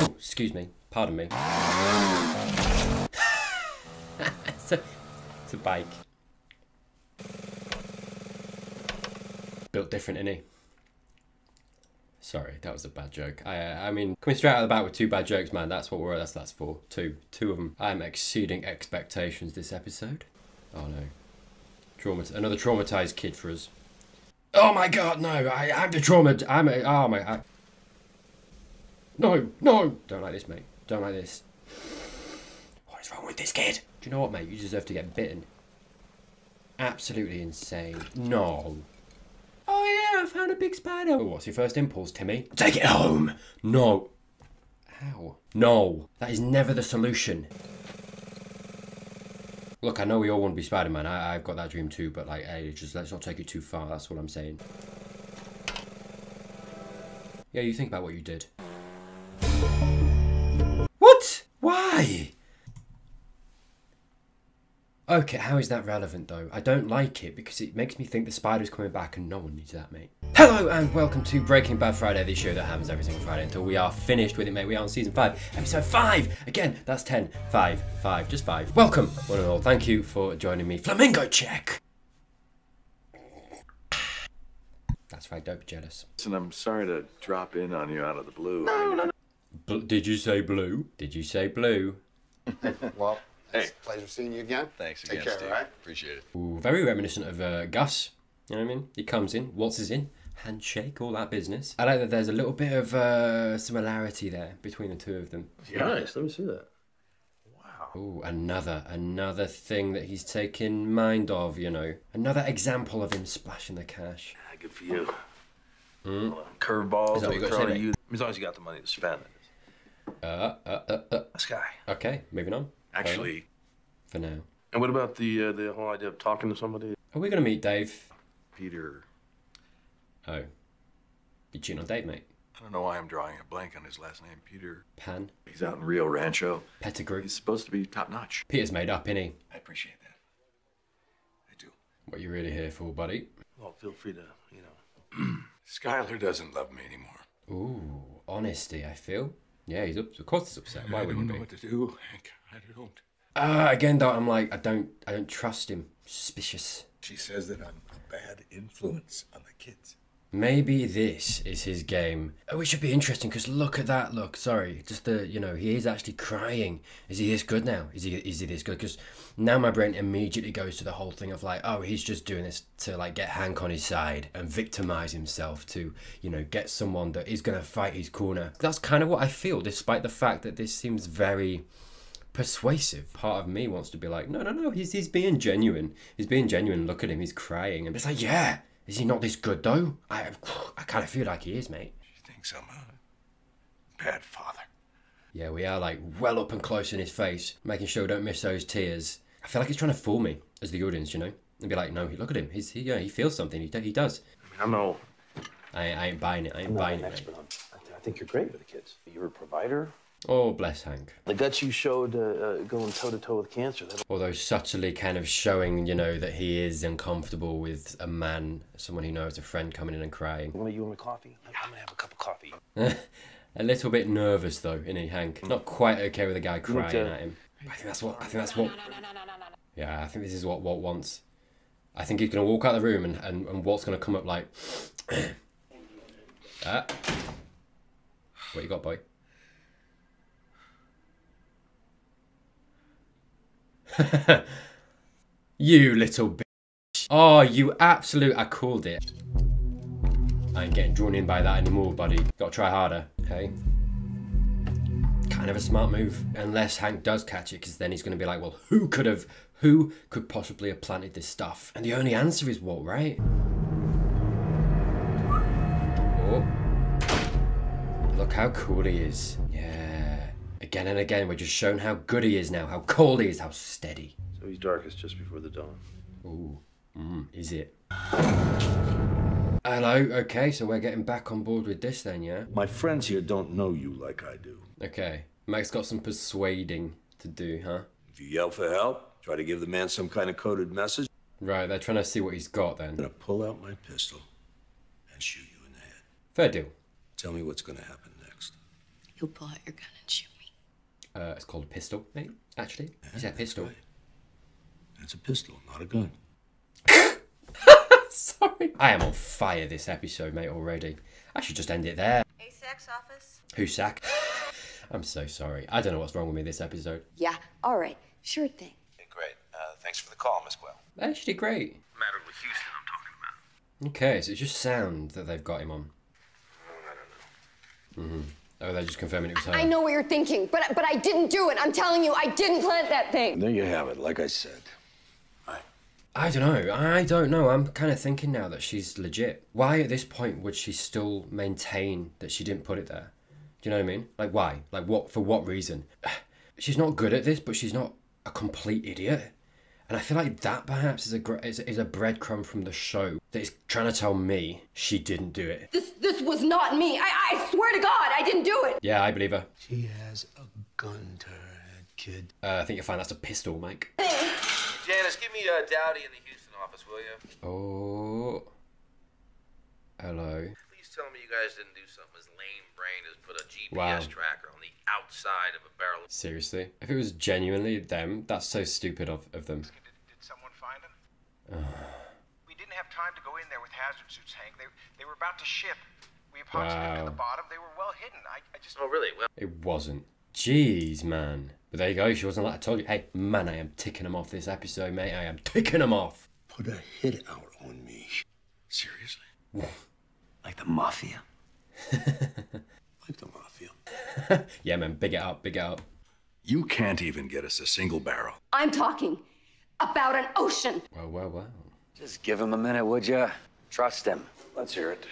Oh, excuse me. Pardon me. It's a bike. Built different, innit? Sorry, that was a bad joke. I mean, coming straight out of the bat with two bad jokes, man. That's what that's for. Two of them. I'm exceeding expectations this episode. Oh no, another traumatized kid for us. Oh my God, no! I'm the trauma. Oh my. No, don't like this, mate. Don't like this. What is wrong with this kid? Do you know what, mate? You deserve to get bitten. Absolutely insane. No. Oh yeah, I found a big spider. Oh, what's your first impulse, Timmy? Take it home. No. How? No. That is never the solution. Look, I know we all want to be Spider-Man. I've got that dream too, but like, hey, just let's not take it too far. That's what I'm saying. Yeah, you think about what you did. What? Why? Okay, how is that relevant though? I don't like it because it makes me think the spider's coming back and no one needs that, mate. Hello and welcome to Breaking Bad Friday, the show that happens every single Friday until we are finished with it, mate. We are on season 5, episode 5. Again, that's 10, 5, just 5. Welcome, one and all. Thank you for joining me. Flamingo check. That's right, don't be jealous. Listen, I'm sorry to drop in on you out of the blue. No. Did you say blue? Did you say blue? Well, hey, it's a pleasure seeing you again. Thanks again, Take care, Steve. right? Appreciate it. Ooh, very reminiscent of Gus. You know what I mean? He comes in, Walt is in, handshake, all that business. I like that there's a little bit of similarity there between the two of them. Yeah. Nice, let me see that. Wow. Ooh, another thing that he's taken mind of, you know. Another example of him splashing the cash. Yeah, good for you. Mm. Curveballs Is that what you got to say, thrown at mate? you. As long as you got the money to spend. This guy. Okay, moving on. Actually. For now. And what about the whole idea of talking to somebody? Are we going to meet Dave? Peter, Oh. You cheating on Dave, mate? I don't know why I'm drawing a blank on his last name. Peter. Pan? He's out in Rio Rancho. Pettigrew? He's supposed to be top-notch. Peter's made up, innit? I appreciate that. I do. What you really here for, buddy? Well, feel free to, you know. Skylar doesn't love me anymore. Ooh, honesty, I feel. Yeah, he's of course he's upset. Why I would don't he know be? what to do, Hank. I don't. Again though, I'm like, I don't trust him. Suspicious. She says that I'm a bad influence on the kids. Maybe this is his game. Oh, it should be interesting because look at that. Look, sorry, just the, you know, he is actually crying. Is he this good now? Is he this good? Because now my brain immediately goes to the whole thing of like, oh, he's just doing this to like get Hank on his side and victimize himself to, you know, get someone that is gonna fight his corner. That's kind of what I feel, despite the fact that this seems very persuasive. Part of me wants to be like, no, he's being genuine. He's being genuine. Look at him, he's crying, and it's like, yeah. Is he not this good though? I kind of feel like he is, mate. She thinks I'm a bad father. Yeah, we are like well up and close in his face, making sure we don't miss those tears. I feel like he's trying to fool me as the audience, you know, and be like, no, look at him. He feels something. He does. I mean, I'm no. I ain't buying it. I ain't I'm not buying an it, mate. expert on. I think you're great with the kids. You're a provider. Oh, bless Hank. The guts you showed going toe-to-toe with cancer. Although subtly kind of showing, you know, that he is uncomfortable with a man, someone he knows, a friend coming in and crying. You want a coffee? I'm gonna have a cup of coffee. A little bit nervous though, isn't he, Hank? Not quite okay with a guy crying at him. I think that's what. Yeah, I think this is what Walt wants. I think he's gonna walk out of the room and Walt's gonna come up like, what you got, boy? You little bitch. Oh, you absolute... I called it. I ain't getting drawn in by that anymore, buddy. Gotta try harder, okay? Kind of a smart move. Unless Hank does catch it, because then he's going to be like, well, who could possibly have planted this stuff? And the only answer is Walt, right? Oh. Look how cool he is. Yeah. Again and again, we're just shown how good he is now, how cold he is, how steady. So he's darkest just before the dawn. Ooh, is it? Hello, okay, so we're getting back on board with this then, yeah? My friends here don't know you like I do. Okay, Mike's got some persuading to do, huh? If you yell for help, try to give the man some kind of coded message, Right, they're trying to see what he's got then. I'm gonna pull out my pistol and shoot you in the head. Fair deal. Tell me what's gonna happen next. You'll pull out your gun and shoot me. It's called a pistol, mate, actually. He said pistol. Right. It's a pistol, not a gun. Sorry. I am on fire this episode, mate, already. I should just end it there. ASAC's office? Who's sack? I'm so sorry. I don't know what's wrong with me this episode. Yeah, all right. Sure thing. Hey, great. Thanks for the call, Miss Quell. Hey, she did great. Matter with Houston I'm talking about. Okay, so it's just sound that they've got him on. I don't know. Oh, they're just confirming it was her. I know what you're thinking, but I didn't do it. I'm telling you, I didn't plant that thing. There you have it, like I said. I don't know. I'm kind of thinking now that she's legit. Why at this point would she still maintain that she didn't put it there? Do you know what I mean? Like, why? Like, what? For what reason? She's not good at this, but she's not a complete idiot. And I feel like that perhaps is a breadcrumb from the show that is trying to tell me she didn't do it. This was not me. I swear to God, I didn't do it. Yeah, I believe her. She has a gun to her head, kid. I think you'll find that's a pistol, Mike. Janice, give me Dowdy in the Houston office, will you? Oh. Hello. Please tell me you guys didn't do something as lame-brained as put a GPS Wow. tracker on the outside of a barrel. Seriously? If it was genuinely them, that's so stupid of them. Did someone find him? We didn't have time to go in there with hazard suits, Hank. They were about to ship. We epoxied them to the bottom. They were well hidden. I just... Oh, really? Well, It wasn't. Jeez, man. But there you go, she wasn't like I told you. Hey, man, I am ticking them off this episode, mate. I am ticking them off. Put a hit out on me. Seriously? Like the mafia? Like the mafia. Yeah, man, big it up, big it up. You can't even get us a single barrel. I'm talking about an ocean. Well. Just give him a minute, would ya? Trust him. Let's hear it.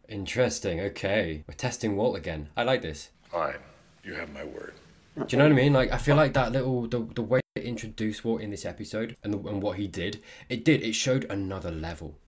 Interesting, okay. We're testing Walt again. I like this. Fine. You have my word. Do you know what I mean? Like, I feel like that little, the way it introduced Walt in this episode and what he did, it showed another level.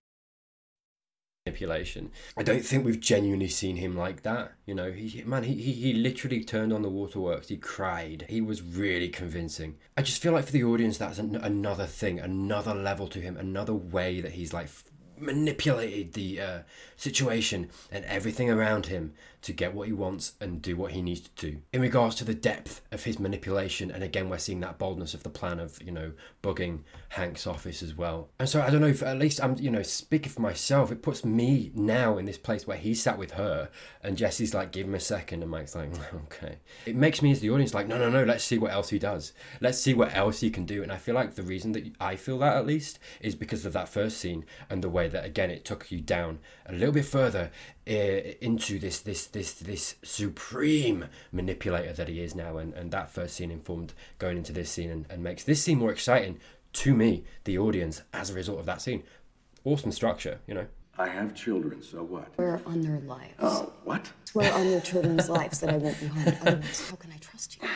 Manipulation. I don't think we've genuinely seen him like that. You know, he literally turned on the waterworks. He cried. He was really convincing. I just feel like for the audience, that's another thing, another level to him, another way that he's like manipulated the situation and everything around him to get what he wants and do what he needs to do. In regards to the depth of his manipulation, and again we're seeing that boldness of the plan of, you know, bugging Hank's office as well. And so I don't know, if at least I'm, you know, speaking for myself, it puts me now in this place where he sat with her and Jesse's like, give him a second, and Mike's like, okay. It makes me as the audience like, no, let's see what else he does. Let's see what else he can do. And I feel like the reason that I feel that, at least, is because of that first scene and the way that, again, it took you down a little bit further into this supreme manipulator that he is now, and that first scene informed going into this scene and makes this scene more exciting to me, the audience, as a result of that scene. Awesome structure, you know. I have children, so what? Swear on their lives. Oh, what? Swear on your children's lives that I won't be harmed. Otherwise, how can I trust you?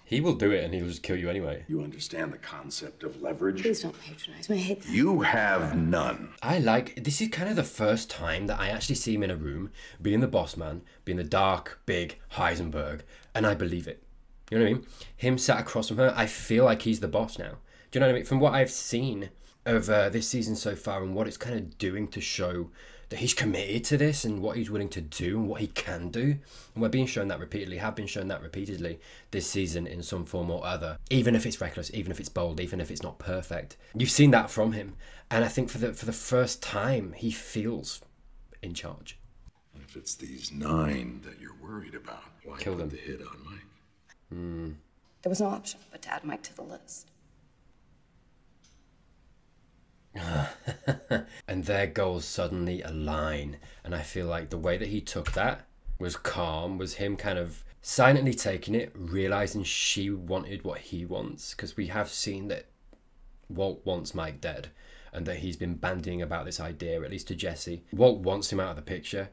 He will do it and he'll just kill you anyway. You understand the concept of leverage? Please don't patronize me. I hate that. You have none. This is kind of the first time that I actually see him in a room, being the boss man, being the dark, big Heisenberg, and I believe it. You know what I mean? Him sat across from her, I feel like he's the boss now. Do you know what I mean? From what I've seen of this season so far and what it's kind of doing to show that he's committed to this and what he's willing to do and what he can do. And we're being shown that repeatedly, have been shown that repeatedly this season in some form or other. Even if it's reckless, even if it's bold, even if it's not perfect. You've seen that from him. And I think for the first time, he feels in charge. And if it's these 9 that you're worried about, why Kill put them. the hit on Mike? There was no option but to add Mike to the list. And their goals suddenly align. And I feel like the way that he took that was calm, was him kind of silently taking it, realizing she wanted what he wants. Because we have seen that Walt wants Mike dead and that he's been bandying about this idea, at least to Jesse. Walt wants him out of the picture.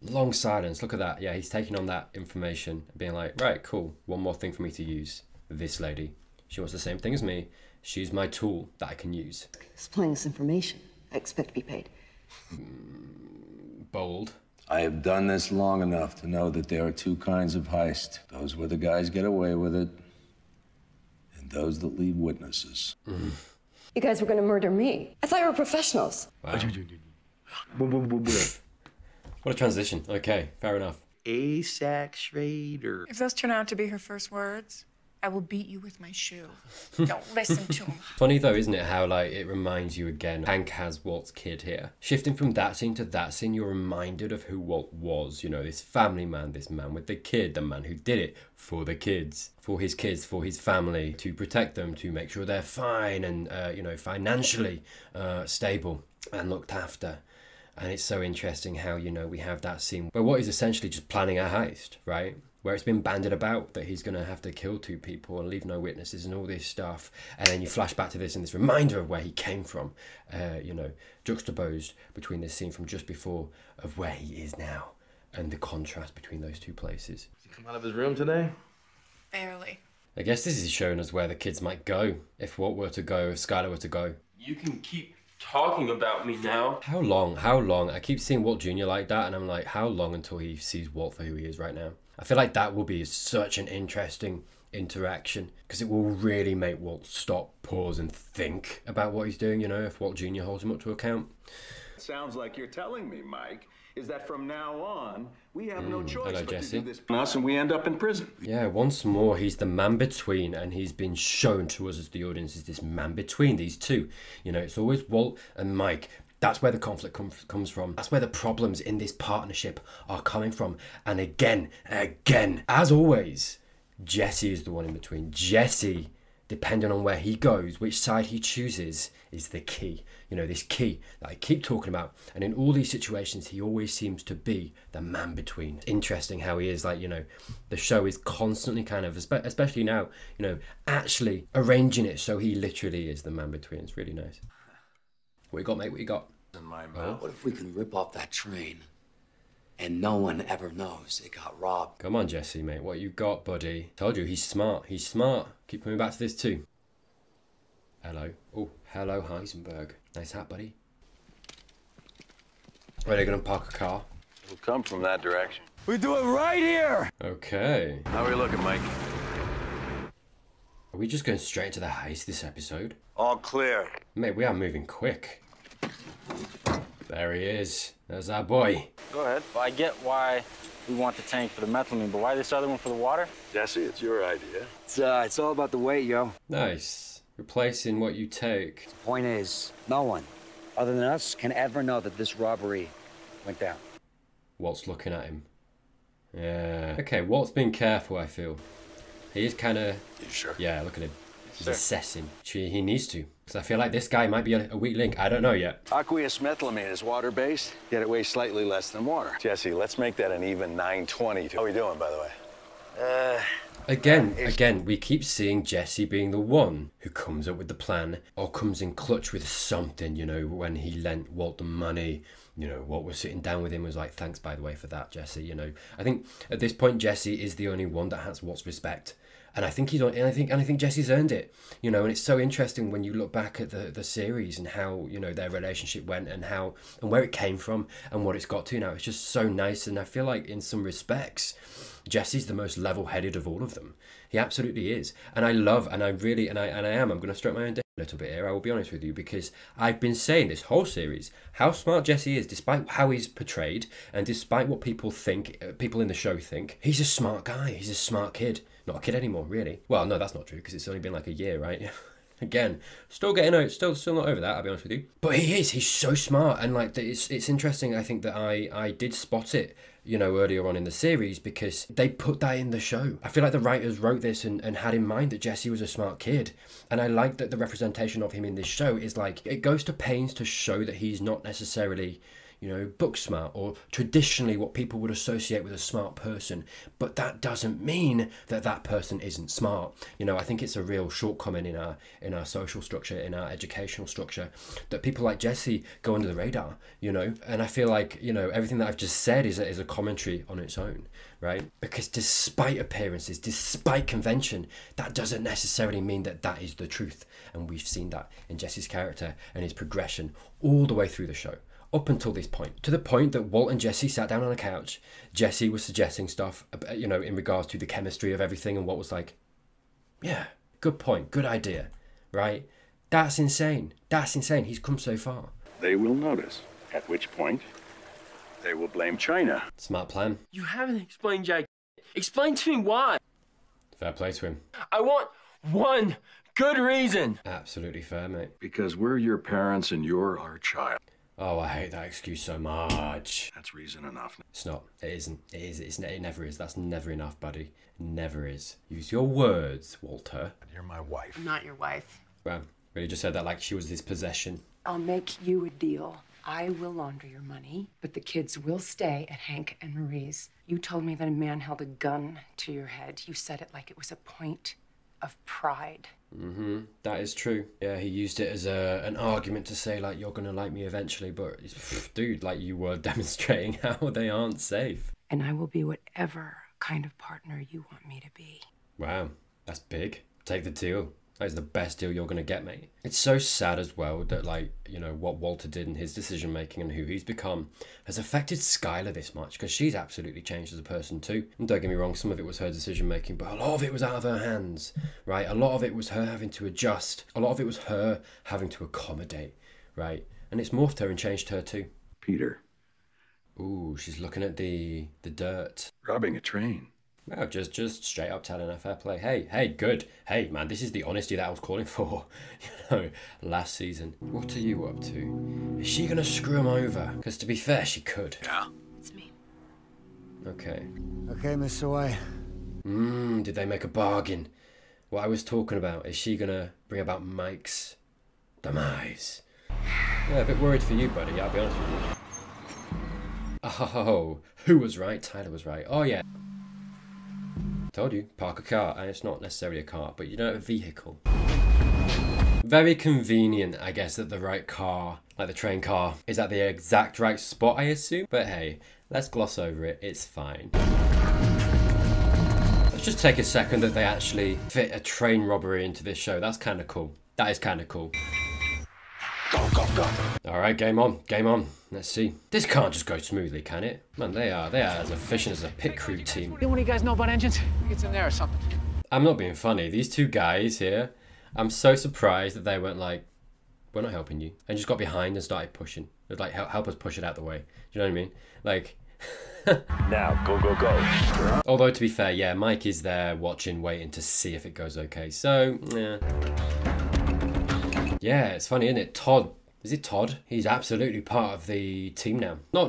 Long silence, look at that. Yeah, he's taking on that information, being like, right, cool, one more thing for me to use. This lady, she wants the same thing as me. She's my tool that I can use. Supplying this information, I expect to be paid. Bold. I have done this long enough to know that there are 2 kinds of heist. Those where the guys get away with it, and those that leave witnesses. You guys were going to murder me. I thought you were professionals. Wow. What a transition. Okay, fair enough. A-sack Schrader. If those turn out to be her first words, I will beat you with my shoe. Don't listen to him. Funny though, isn't it, how like it reminds you again, Hank has Walt's kid here. Shifting from that scene to that scene, you're reminded of who Walt was, you know, this family man, this man with the kid, the man who did it for the kids, for his family, to protect them, to make sure they're fine and, you know, financially stable and looked after. And it's so interesting how, you know, we have that scene where Walt is essentially just planning a heist, right? Where it's been bandied about that he's going to have to kill 2 people and leave no witnesses and all this stuff. And then you flash back to this and this reminder of where he came from, you know, juxtaposed between this scene from just before of where he is now and the contrast between those 2 places. Did he come out of his room today? Barely. I guess this is showing us where the kids might go if Walt were to go, if Skylar were to go. You can keep talking about me now. How long? I keep seeing Walt Jr. like that and I'm like, how long until he sees Walt for who he is right now? I feel like that will be such an interesting interaction because it will really make Walt stop, pause and think about what he's doing, you know, if Walt Jr. holds him up to account. Sounds like you're telling me, Mike, is that from now on, we have no choice hello, but Jesse. to do this us and we end up in prison. Yeah, once more, he's the man between, and he's been shown to us as the audience as this man between these 2. You know, it's always Walt and Mike. That's where the conflict comes from. That's where the problems in this partnership are coming from. And again, as always, Jesse is the one in between. Jesse, depending on where he goes, which side he chooses, is the key. You know, this key that I keep talking about. And in all these situations, he always seems to be the man between. Interesting how he is, like, you know, the show is constantly kind of, especially now, you know, actually arranging it so he literally is the man between. It's really nice. What you got, mate? What you got? In my mouth. What if we can rip off that train and no one ever knows it got robbed? Come on, Jesse, mate. What you got, buddy? Told you, he's smart. He's smart. Keep coming back to this too. Hello. Oh, hello, Heisenberg. Nice hat, buddy. Are they going to park a car? It'll come from that direction. We do it right here! Okay. How are we looking, Mike? Are we just going straight into the heist this episode? All clear. Mate, we are moving quick. There he is. There's our boy. Go ahead. Well, I get why we want the tank for the methylamine, but why this other one for the water? Jesse, it's your idea. It's all about the weight, yo. Nice. Replacing what you take. The point is, no one, other than us, can ever know that this robbery went down. Walt's looking at him. Yeah. Okay, Walt's being careful, I feel. He is kind of... You sure? Yeah, look at him. He's assessing. He needs to. Because I feel like this guy might be a weak link. I don't know yet. Aqueous methylamine is water-based, yet it weighs slightly less than water. Jesse, let's make that an even 920. How are we doing, by the way? Again, we keep seeing Jesse being the one who comes up with the plan or comes in clutch with something, you know, when he lent Walt the money. You know, Walt was sitting down with him, was like, thanks, by the way, for that, Jesse. You know, I think at this point, Jesse is the only one that has Walt's respect. And I think he's on, and I think Jesse's earned it, you know. And it's so interesting when you look back at the series and how, you know, their relationship went and how and where it came from and what it's got to now. It's just so nice, and I feel like in some respects, Jesse's the most level-headed of all of them. He absolutely is, and I love, and I really, and I am. I'm going to stroke my own dick a little bit here. I will be honest with you, because I've been saying this whole series how smart Jesse is, despite how he's portrayed and despite what people think, people in the show think. He's a smart guy. He's a smart kid. Not a kid anymore, really. Well, no, that's not true, because it's only been like a year, right? Again, still getting over, still not over that, I'll be honest with you. But he's so smart, and like it's interesting. I think that I did spot it, you know, earlier on in the series, because they put that in the show. I feel like the writers wrote this and had in mind that Jesse was a smart kid, and I like that the representation of him in this show is like, it goes to pains to show that he's not necessarily, you know, book smart or traditionally what people would associate with a smart person, but that doesn't mean that that person isn't smart. You know, I think it's a real shortcoming in our social structure, in our educational structure, that people like Jesse go under the radar, you know. And I feel like, you know, everything that I've just said is a commentary on its own, right? Because despite appearances, despite convention, that doesn't necessarily mean that that is the truth. And we've seen that in Jesse's character and his progression all the way through the show. Up until this point, to the point that Walt and Jesse sat down on a couch. Jesse was suggesting stuff, you know, in regards to the chemistry of everything, and Walt was like, yeah, good point, good idea, right? That's insane. That's insane. He's come so far. They will notice, at which point They will blame China. Smart plan. You haven't explained Jack. Explain to me why. Fair play to him. I want one good reason. Absolutely fair, mate. Because we're your parents and you're our child. Oh, I hate that excuse so much. That's reason enough. It's not. It isn't. It is. It never is. That's never enough, buddy. Never is. Use your words, Walter. You're my wife. I'm not your wife. Wow. Really just said that like she was his possession. I'll make you a deal. I will launder your money, but the kids will stay at Hank and Marie's. You told me that a man held a gun to your head. You said it like it was a point of pride. Mm-hmm. That is true. Yeah, he used it as an argument to say, like, you're gonna like me eventually, but, dude, like, you were demonstrating how they aren't safe. And I will be whatever kind of partner you want me to be. Wow, that's big. Take the deal. That is the best deal you're gonna get, mate. It's so sad as well that, like, you know, what Walter did in his decision making and who he's become has affected Skylar this much, because she's absolutely changed as a person too. And don't get me wrong, some of it was her decision making, but a lot of it was out of her hands, right? A lot of it was her having to adjust. A lot of it was her having to accommodate, right? And it's morphed her and changed her too. Peter. Ooh, she's looking at the dirt. Robbing a train. Well, just straight up telling her fair play. Hey, good. Hey, man, this is the honesty that I was calling for, you know, last season. What are you up to? Is she gonna screw him over? Because to be fair, she could. Yeah. It's me. Okay. Okay, Mr. White. Did they make a bargain? What I was talking about, is she gonna bring about Mike's demise? Yeah, a bit worried for you, buddy, I'll be honest with you. Oh, who was right? Tyler was right. Oh, yeah. Told you, park a car, and it's not necessarily a car, but you know, a vehicle. Very convenient, I guess, that the right car, like the train car, is at the exact right spot, I assume. But hey, let's gloss over it, it's fine. Let's just take a second that they actually fit a train robbery into this show. That's kind of cool. That is kind of cool. Go, go, go. Alright, game on, game on. Let's see. This can't just go smoothly, can it? Man, they are as efficient as a pit crew team. What do you guys know about engines? It's in there or something. I'm not being funny. These two guys here, I'm so surprised that they weren't like, we're not helping you. And just got behind and started pushing. It was like, help us push it out the way. Do you know what I mean? Like... Now, go, go, go. Although, to be fair, yeah, Mike is there watching, waiting to see if it goes okay. So, yeah. Yeah, it's funny, isn't it? Todd. Is it Todd? He's absolutely part of the team now. Not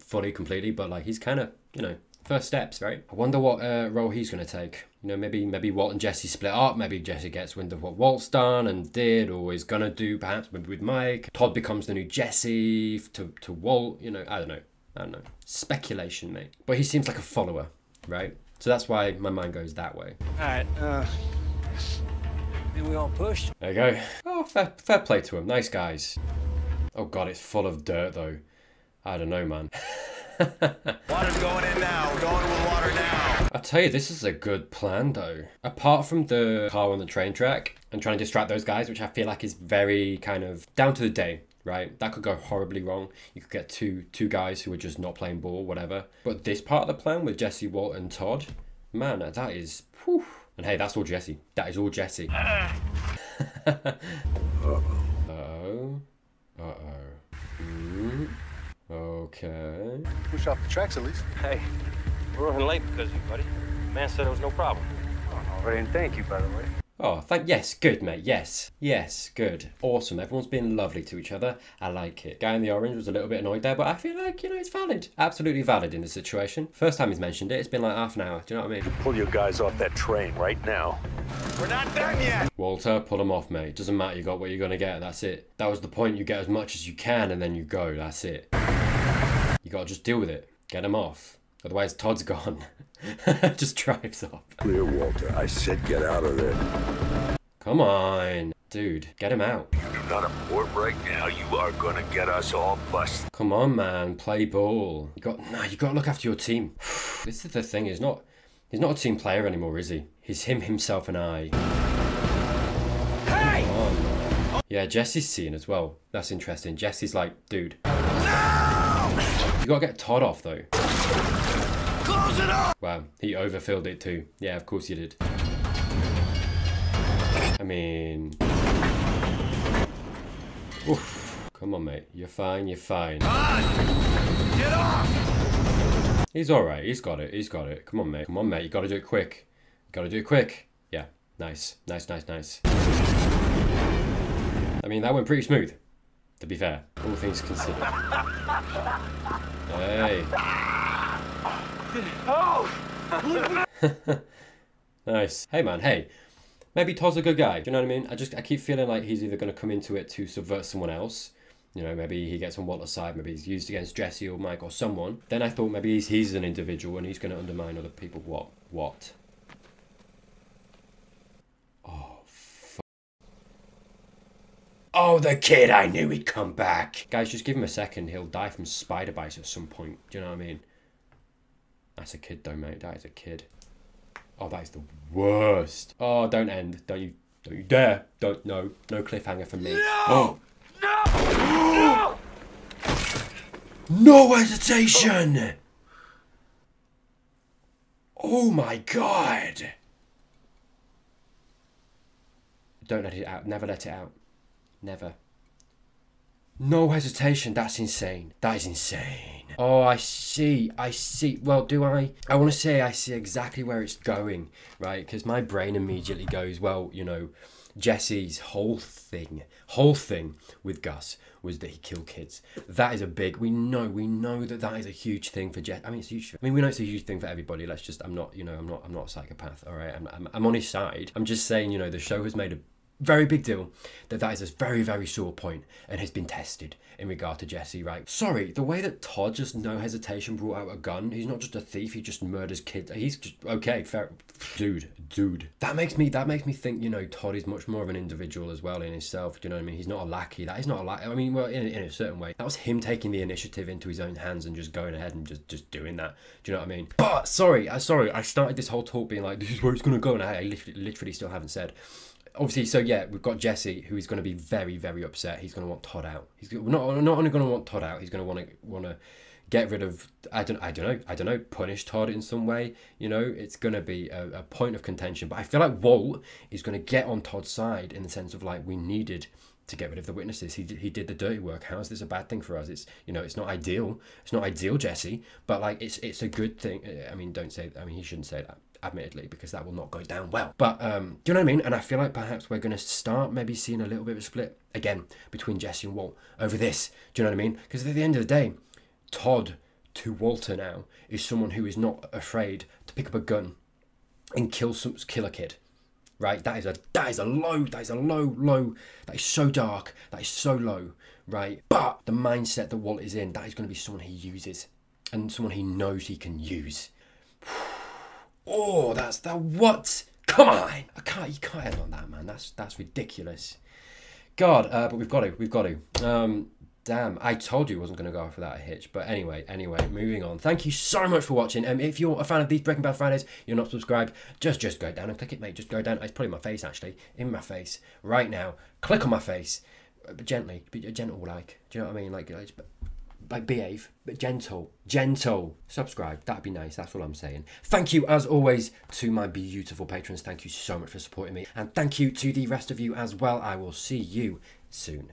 fully, completely, but like he's kind of, you know, first steps, right? I wonder what role he's going to take. You know, maybe Walt and Jesse split up. Maybe Jesse gets wind of what Walt's done and did or is going to do, perhaps maybe with Mike. Todd becomes the new Jesse to Walt. You know, I don't know. Speculation, mate. But he seems like a follower, right? So that's why my mind goes that way. All right, and we all pushed. There you go. Oh, fair play to him. Nice guys. Oh god, it's full of dirt though. I don't know, man. Water's going in now. We're going with water now. I tell you, this is a good plan though. Apart from the car on the train track and trying to distract those guys, which I feel like is very kind of down to the day, right? That could go horribly wrong. You could get two guys who are just not playing ball, whatever. But this part of the plan with Jesse, Walt, and Todd, man, that is... Whew. And hey, that's all Jesse. That is all Jesse. Uh-oh. Okay. Push off the tracks at least. Hey, we're running late because of you, buddy. The man said it was no problem. Oh, no, and thank you, by the way. Oh, yes, good, mate, yes, good, awesome. Everyone's been lovely to each other. I like it. Guy in the orange was a little bit annoyed there, but I feel like, you know, it's valid. Absolutely valid in this situation. First time he's mentioned it, it's been like half an hour. Do you know what I mean? Pull your guys off that train right now. We're not done yet. Walter, pull them off, mate. Doesn't matter, you got what you're gonna get, that's it. That was the point, you get as much as you can and then you go, that's it. You gotta just deal with it. Get them off. Otherwise, Todd's gone. Just drives off. Clear, Walter. I said get out of there. Come on. Dude, get him out. You do not abort right now, you are gonna get us all busted. Come on, man. Play ball. You gotta look after your team. This is the thing. He's not a team player anymore, is he? He's him, himself, and I. Hey! Come on, man. Yeah, Jesse's seeing as well. That's interesting. Jesse's like, dude. No! You gotta get Todd off, though. Close it up! Wow, he overfilled it too. Yeah, of course he did. I mean... Oof. Come on, mate. You're fine, you're fine. Get off! He's alright. He's got it. He's got it. Come on, mate. Come on, mate. You gotta do it quick. You gotta do it quick. Yeah. Nice. Nice, nice, nice. I mean, that went pretty smooth, to be fair. All things considered. Hey. Oh! Nice. Hey, man. Hey. Maybe Todd's a good guy. Do you know what I mean? I keep feeling like he's either going to come into it to subvert someone else. You know, maybe he gets on Walter's side. Maybe he's used against Jesse or Mike or someone. Then I thought maybe he's an individual and he's going to undermine other people. What? Oh, fuck. Oh, the kid. I knew he'd come back. Guys, just give him a second. He'll die from spider bites at some point. Do you know what I mean? That's a kid though, mate. That is a kid. Oh, that is the worst. Oh, don't end. Don't you dare. Don't, no cliffhanger from me. No! Oh. No! No! No hesitation! Oh my God. Don't let it out. Never let it out. Never. No hesitation. That's insane. That is insane. Oh, I see. I see. Well, do I? I want to say I see exactly where it's going, right? Because my brain immediately goes, well, you know, Jesse's whole thing with Gus was that he killed kids. That is a big. We know that is a huge thing for Jesse. I mean, it's huge. I mean, we know it's a huge thing for everybody. Let's just. I'm not a psychopath. All right. I'm on his side. I'm just saying, you know, the show has made a very big deal that is a very, very sore point and has been tested in regard to Jesse, right? Sorry, the way that Todd just no hesitation brought out a gun, he's not just a thief, he just murders kids. He's just, okay, fair. Dude. That makes me think, you know, Todd is much more of an individual as well in himself, do you know what I mean? He's not a lackey. That is not a lackey. I mean, well, in a certain way. That was him taking the initiative into his own hands and just going ahead and just doing that. Do you know what I mean? But, sorry, I started this whole talk being like, this is where it's going to go, and I literally still haven't said. Obviously, so yeah, we've got Jesse, who is going to be very, very upset. He's going to want Todd out. He's not only going to want Todd out. He's going to want to get rid of. I don't know. Punish Todd in some way. You know, it's going to be a point of contention. But I feel like Walt is going to get on Todd's side in the sense of like we needed to get rid of the witnesses. He did the dirty work. How is this a bad thing for us? It's, you know, it's not ideal. It's not ideal, Jesse. But like it's a good thing. I mean, he shouldn't say that, admittedly, because that will not go down well. But do you know what I mean? And I feel like perhaps we're going to start maybe seeing a little bit of a split again between Jesse and Walt over this. Do you know what I mean? Because at the end of the day, Todd to Walter now is someone who is not afraid to pick up a gun and kill a kid. Right? That is a low. That is so dark. That is so low. Right? But the mindset that Walt is in, that is going to be someone he uses and someone he knows he can use. Oh, that's the what? Come on! You can't end on that, man. That's ridiculous. God, but we've got to. Damn, I told you I wasn't going to go off without a hitch. But anyway, moving on. Thank you so much for watching. If you're a fan of these Breaking Bad Fridays, you're not subscribed, just go down and click it, mate. Just go down. It's probably my face, actually. In my face. Right now. Click on my face. But gently. Be gentle, like. Do you know what I mean? Like behave, but gentle. Subscribe, that'd be nice, that's all I'm saying. Thank you, as always, to my beautiful patrons. Thank you so much for supporting me. And thank you to the rest of you as well. I will see you soon.